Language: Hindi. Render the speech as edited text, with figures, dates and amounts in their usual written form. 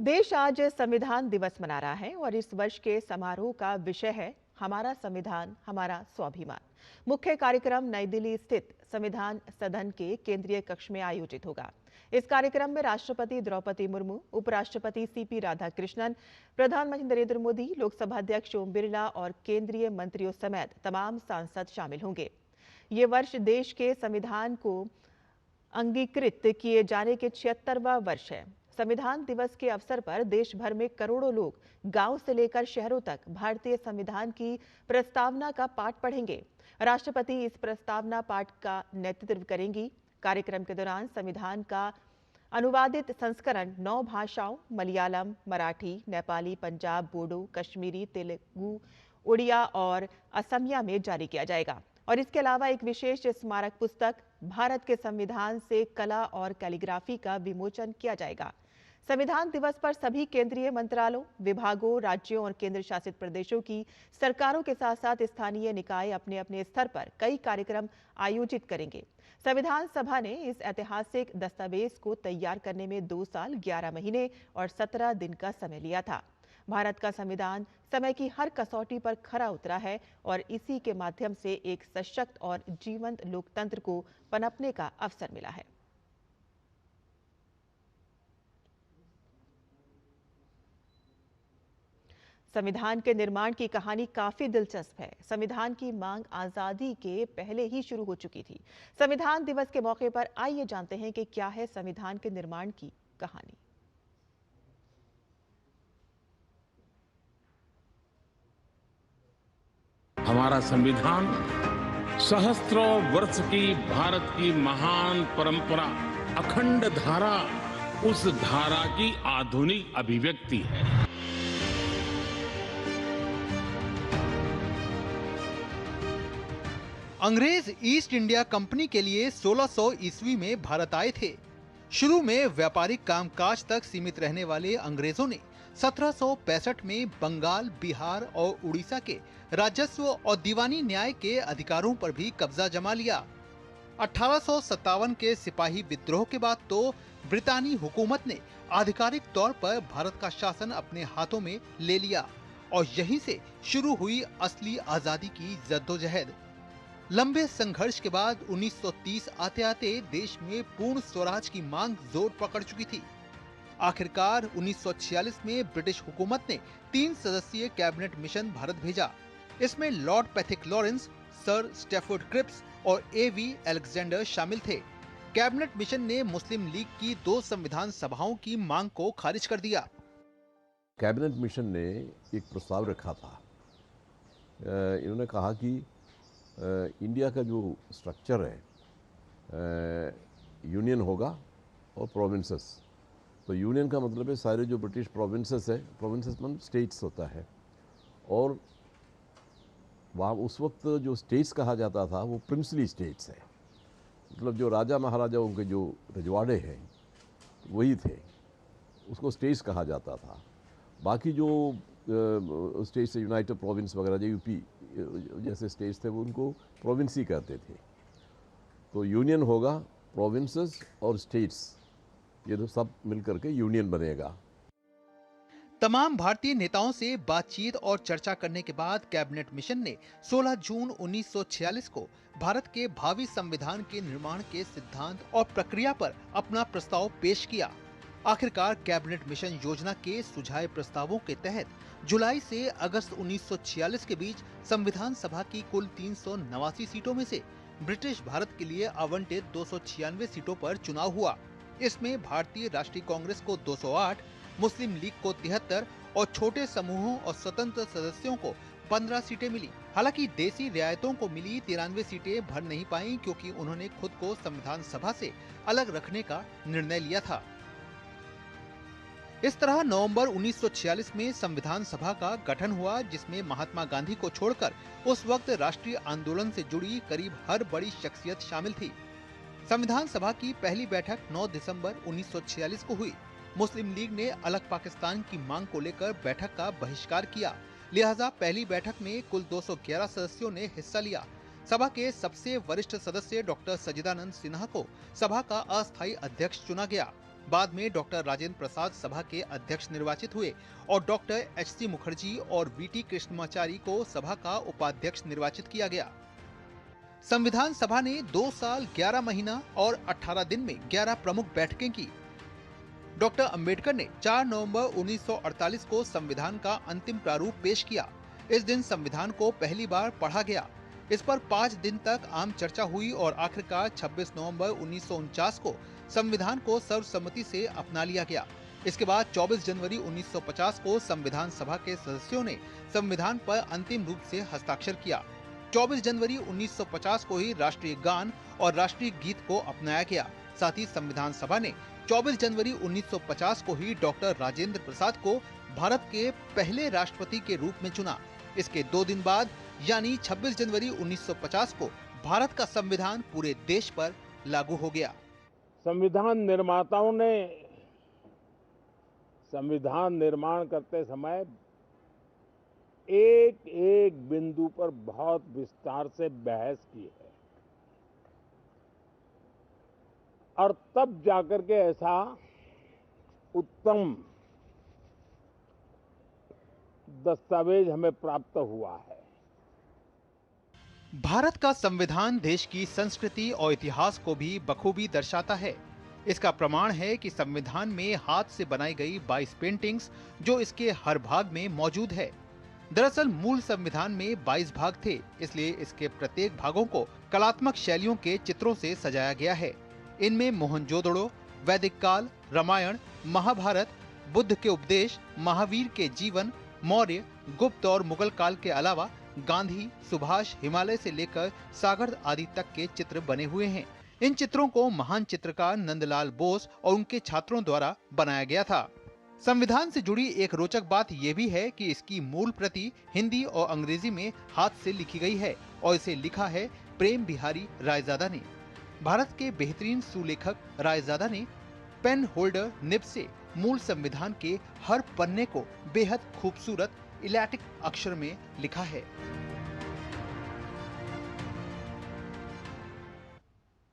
देश आज संविधान दिवस मना रहा है और इस वर्ष के समारोह का विषय है हमारा संविधान हमारा स्वाभिमान। मुख्य कार्यक्रम नई दिल्ली स्थित संविधान सदन के केंद्रीय कक्ष में आयोजित होगा। इस कार्यक्रम में राष्ट्रपति द्रौपदी मुर्मू, उपराष्ट्रपति सीपी राधाकृष्णन, प्रधानमंत्री नरेंद्र मोदी, लोकसभा अध्यक्ष ओम बिरला और केंद्रीय मंत्रियों समेत तमाम सांसद शामिल होंगे। ये वर्ष देश के संविधान को अंगीकृत किए जाने के 76वां वर्ष है। संविधान दिवस के अवसर पर देश भर में करोड़ों लोग गांव से लेकर शहरों तक भारतीय संविधान की प्रस्तावना का पाठ पढ़ेंगे। राष्ट्रपति इस प्रस्तावना पाठ का नेतृत्व करेंगी। कार्यक्रम के दौरान संविधान का अनुवादित संस्करण 9 भाषाओं मलयालम, मराठी, नेपाली, पंजाब, बोडो, कश्मीरी, तेलुगु, उड़िया और असमिया में जारी किया जाएगा। और इसके अलावा एक विशेष स्मारक पुस्तक भारत के संविधान से कला और कैलीग्राफी का विमोचन किया जाएगा। संविधान दिवस पर सभी केंद्रीय मंत्रालयों, विभागों, राज्यों और केंद्र शासित प्रदेशों की सरकारों के साथ साथ स्थानीय निकाय अपने अपने स्तर पर कई कार्यक्रम आयोजित करेंगे। संविधान सभा ने इस ऐतिहासिक दस्तावेज को तैयार करने में 2 साल, 11 महीने और 17 दिन का समय लिया था। भारत का संविधान समय की हर कसौटी पर खरा उतरा है और इसी के माध्यम से एक सशक्त और जीवंत लोकतंत्र को पनपने का अवसर मिला है। संविधान के निर्माण की कहानी काफी दिलचस्प है। संविधान की मांग आजादी के पहले ही शुरू हो चुकी थी। संविधान दिवस के मौके पर आइए जानते हैं कि क्या है संविधान के निर्माण की कहानी। हमारा संविधान सहस्त्रों वर्ष की भारत की महान परंपरा, अखंड धारा, उस धारा की आधुनिक अभिव्यक्ति है। अंग्रेज ईस्ट इंडिया कंपनी के लिए 1600 ईस्वी में भारत आए थे। शुरू में व्यापारिक कामकाज तक सीमित रहने वाले अंग्रेजों ने 1765 में बंगाल, बिहार और उड़ीसा के राजस्व और दीवानी न्याय के अधिकारों पर भी कब्जा जमा लिया। 1857 के सिपाही विद्रोह के बाद तो ब्रितानी हुकूमत ने आधिकारिक तौर पर भारत का शासन अपने हाथों में ले लिया और यहीं से शुरू हुई असली आजादी की जद्दोजहद। लंबे संघर्ष के बाद 1930 आते आते देश में पूर्ण स्वराज की मांग जोर पकड़ चुकी थी। आखिरकार 1946 में ब्रिटिश हुकूमत ने 3 सदस्यीय कैबिनेट मिशन भारत भेजा। इसमें Lord Pethick Lawrence, sir Stafford Cripps और A.V. अलेक्जेंडर शामिल थे। कैबिनेट मिशन ने मुस्लिम लीग की 2 संविधान सभाओं की मांग को खारिज कर दिया। कैबिनेट मिशन ने एक प्रस्ताव रखा था। इन्होंने कहा कि इंडिया का जो स्ट्रक्चर है, यूनियन होगा और प्रोविंसेस। तो यूनियन का मतलब है सारे जो ब्रिटिश प्रोविंसेस है, प्रोविंसेस मतलब स्टेट्स होता है, और वहाँ उस वक्त जो स्टेट्स कहा जाता था वो प्रिंसली स्टेट्स है, मतलब जो राजा महाराजाओं के जो रजवाड़े हैं वही थे, उसको स्टेट्स कहा जाता था। बाकी जो स्टेट्स, यूनाइटेड प्रोविंस वगैरह जो यूपी जैसे स्टेट्स थे वो उनको प्रोविंस ही कहते थे। तो यूनियन होगा, प्रोविंसेस और स्टेट्स, ये तो सब मिलकर के यूनियन बनेगा। तमाम भारतीय नेताओं से बातचीत और चर्चा करने के बाद कैबिनेट मिशन ने 16 जून 1946 को भारत के भावी संविधान के निर्माण के सिद्धांत और प्रक्रिया पर अपना प्रस्ताव पेश किया। आखिरकार कैबिनेट मिशन योजना के सुझाए प्रस्तावों के तहत जुलाई से अगस्त 1946 के बीच संविधान सभा की कुल 389 सीटों में से ब्रिटिश भारत के लिए आवंटित 296 सीटों पर चुनाव हुआ। इसमें भारतीय राष्ट्रीय कांग्रेस को 208, मुस्लिम लीग को 73 और छोटे समूहों और स्वतंत्र सदस्यों को 15 सीटें मिली। हालांकि देसी रियायतों को मिली 93 सीटें भर नहीं पाईं क्योंकि उन्होंने खुद को संविधान सभा से अलग रखने का निर्णय लिया था। इस तरह नवंबर 1946 में संविधान सभा का गठन हुआ, जिसमें महात्मा गांधी को छोड़कर उस वक्त राष्ट्रीय आंदोलन से जुड़ी करीब हर बड़ी शख्सियत शामिल थी। संविधान सभा की पहली बैठक 9 दिसंबर 1946 को हुई। मुस्लिम लीग ने अलग पाकिस्तान की मांग को लेकर बैठक का बहिष्कार किया, लिहाजा पहली बैठक में कुल 211 सदस्यों ने हिस्सा लिया। सभा के सबसे वरिष्ठ सदस्य डॉक्टर सच्चिदानंद सिन्हा को सभा का अस्थायी अध्यक्ष चुना गया। बाद में डॉक्टर राजेंद्र प्रसाद सभा के अध्यक्ष निर्वाचित हुए और डॉक्टर एच.सी. मुखर्जी और वी.टी. कृष्णमाचारी को सभा का उपाध्यक्ष निर्वाचित किया गया। संविधान सभा ने 2 साल 11 महीना और 18 दिन में 11 प्रमुख बैठकें की। डॉक्टर अंबेडकर ने 4 नवंबर 1948 को संविधान का अंतिम प्रारूप पेश किया। इस दिन संविधान को पहली बार पढ़ा गया। इस पर 5 दिन तक आम चर्चा हुई और आखिरकार 26 नवंबर 1949 को संविधान को सर्वसम्मति से अपना लिया गया। इसके बाद 24 जनवरी 1950 को संविधान सभा के सदस्यों ने संविधान पर अंतिम रूप से हस्ताक्षर किया। 24 जनवरी 1950 को ही राष्ट्रीय गान और राष्ट्रीय गीत को अपनाया गया। साथ ही संविधान सभा ने 24 जनवरी 1950 को ही डॉक्टर राजेंद्र प्रसाद को भारत के पहले राष्ट्रपति के रूप में चुना। इसके 2 दिन बाद यानी 26 जनवरी 1950 को भारत का संविधान पूरे देश पर लागू हो गया। संविधान निर्माताओं ने संविधान निर्माण करते समय एक एक बिंदु पर बहुत विस्तार से बहस की है और तब जाकर के ऐसा उत्तम दस्तावेज हमें प्राप्त हुआ है। भारत का संविधान देश की संस्कृति और इतिहास को भी बखूबी दर्शाता है। इसका प्रमाण है कि संविधान में हाथ से बनाई गई 22 पेंटिंग्स जो इसके हर भाग में मौजूद है। दरअसल मूल संविधान में 22 भाग थे, इसलिए इसके प्रत्येक भागों को कलात्मक शैलियों के चित्रों से सजाया गया है। इनमें मोहनजोदड़ो, वैदिक काल, रामायण, महाभारत, बुद्ध के उपदेश, महावीर के जीवन, मौर्य, गुप्त और मुगल काल के अलावा गांधी, सुभाष, हिमालय से लेकर सागर आदि तक के चित्र बने हुए हैं। इन चित्रों को महान चित्रकार नंदलाल बोस और उनके छात्रों द्वारा बनाया गया था। संविधान से जुड़ी एक रोचक बात यह भी है कि इसकी मूल प्रति हिंदी और अंग्रेजी में हाथ से लिखी गई है और इसे लिखा है प्रेम बिहारी रायजादा ने। भारत के बेहतरीन सुलेखक रायजादा ने पेन होल्डर निब से मूल संविधान के हर पन्ने को बेहद खूबसूरत इलैटिक अक्षर में लिखा है।